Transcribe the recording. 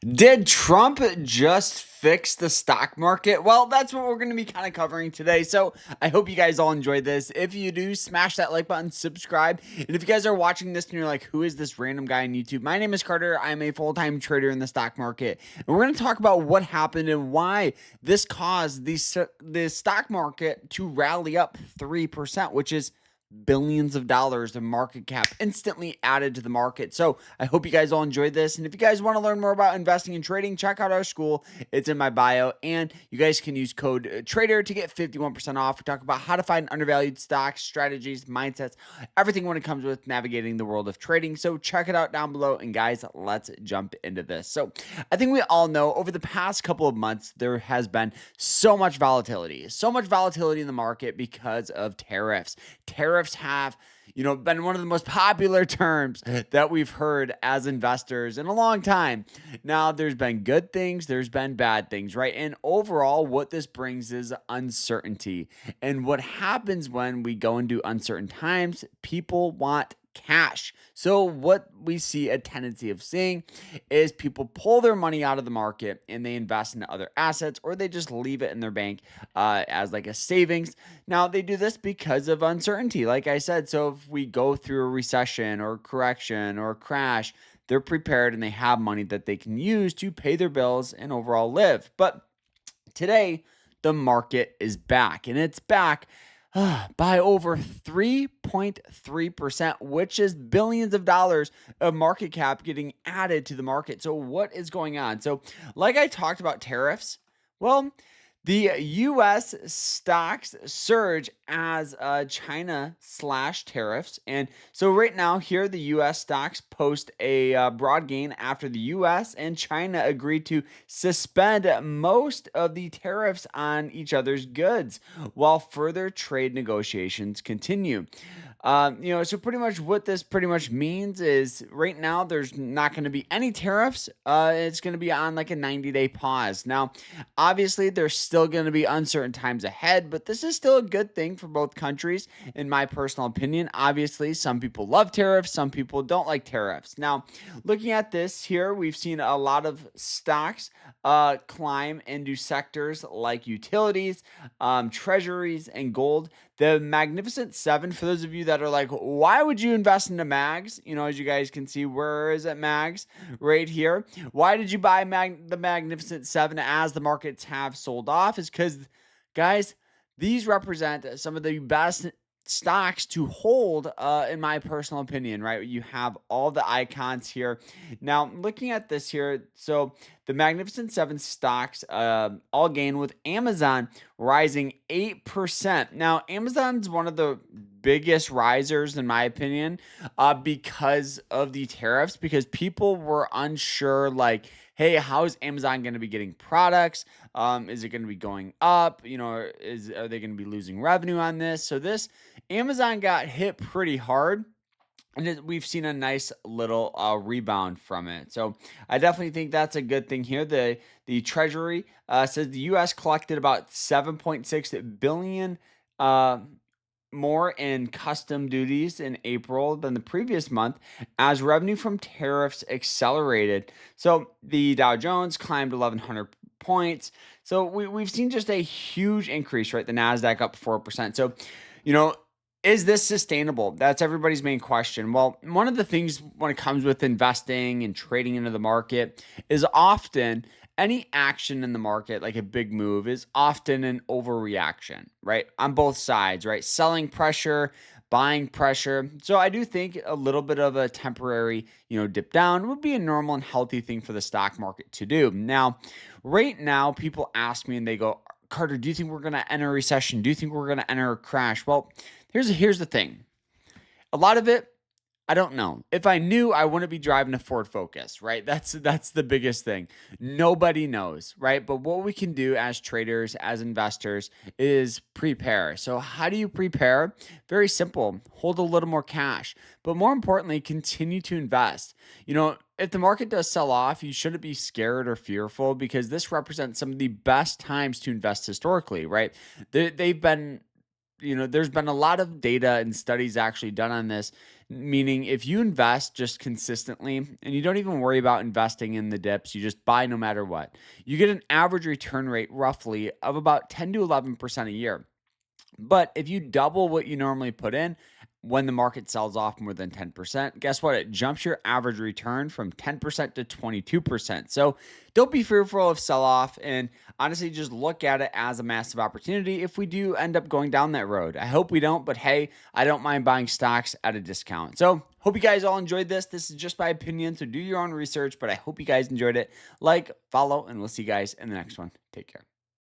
Did Trump just fix the stock market? Well, that's what we're going to be kind of covering today. So I hope you guys all enjoyed this. If you do, smash that like button, subscribe. And if you guys are watching this and you're like, who is this random guy on YouTube? My name is Carter. I'm a full-time trader in the stock market. And we're going to talk about what happened and why this caused the stock market to rally up 3%, which is billions of dollars in market cap instantly added to the market. So I hope you guys all enjoyed this. And if you guys want to learn more about investing and trading, check out our school. It's in my bio. And you guys can use code TRADER to get 51% off. We talk about how to find undervalued stocks, strategies, mindsets, everything when it comes with navigating the world of trading. So check it out down below. And guys, let's jump into this. So I think we all know over the past couple of months, there has been so much volatility in the market because of tariffs. Tariffs have, been one of the most popular terms that we've heard as investors in a long time. Now, there's been good things, there's been bad things, right? And overall, what this brings is uncertainty. And what happens when we go into uncertain times, people want cash. So what we see a tendency of seeing is people pull their money out of the market and they invest into other assets, or they just leave it in their bank as like a savings. Now they do this because of uncertainty, like I said. So if we go through a recession or correction or crash, they're prepared and they have money that they can use to pay their bills and overall live. But today, the market is back, and it's back by over 3.3%, which is billions of dollars of market cap getting added to the market. So what is going on? So like I talked about tariffs, well, the U.S. stocks surge as China slash tariffs. And so right now here, the U.S. stocks post a broad gain after the U.S. and China agreed to suspend most of the tariffs on each other's goods while further trade negotiations continue. So pretty much what this pretty much means is right now there's not going to be any tariffs. It's going to be on like a 90-day pause. Now, obviously, there's still going to be uncertain times ahead, but this is still a good thing for both countries, in my personal opinion. Obviously, some people love tariffs, some people don't like tariffs. Now, looking at this here, we've seen a lot of stocks climb into sectors like utilities, treasuries, and gold. The Magnificent Seven, for those of you that are like, why would you invest into mags? As you guys can see, where is it, mags? Right here. Why did you buy the Magnificent Seven as the markets have sold off? Is because, guys, these represent some of the best stocks to hold, in my personal opinion, right? You have all the icons here. Now, looking at this here, so the Magnificent Seven stocks all gain, with Amazon rising 8%. Now, Amazon's one of the biggest risers, in my opinion, because of the tariffs, because people were unsure, like, hey, how is Amazon going to be getting products? Is it going to be going up? Are they going to be losing revenue on this? So Amazon got hit pretty hard, and we've seen a nice little rebound from it. So I definitely think that's a good thing here. The Treasury says the U.S. collected about 7.6 billion more in custom duties in April than the previous month as revenue from tariffs accelerated. So the Dow Jones climbed 1,100 points. So we've seen just a huge increase, right? The NASDAQ up 4%. So, is this sustainable? That's everybody's main question. Well, one of the things when it comes with investing and trading into the market is often any action in the market, like a big move, is often an overreaction, right? On both sides, right? Selling pressure, buying pressure. So I do think a little bit of a temporary, dip down would be a normal and healthy thing for the stock market to do. Now, right now, people ask me and they go, Carter, do you think we're going to enter a recession? Do you think we're going to enter a crash? Well, here's the thing. A lot of it, I don't know. If I knew, I wouldn't be driving a Ford Focus, right? That's the biggest thing. Nobody knows, right? But what we can do as traders, as investors, is prepare. So how do you prepare? Very simple. Hold a little more cash. But more importantly, continue to invest. If the market does sell off, you shouldn't be scared or fearful, because this represents some of the best times to invest historically, right? They've been there's been a lot of data and studies actually done on this. Meaning, if you invest just consistently and you don't even worry about investing in the dips, you just buy no matter what, you get an average return rate roughly of about 10 to 11% a year. But if you double what you normally put in when the market sells off more than 10%, guess what? It jumps your average return from 10% to 22%. So don't be fearful of sell off, and honestly, just look at it as a massive opportunity if we do end up going down that road. I hope we don't, but hey, I don't mind buying stocks at a discount. So hope you guys all enjoyed this. This is just my opinion, so do your own research, but I hope you guys enjoyed it. Like, follow, and we'll see you guys in the next one. Take care.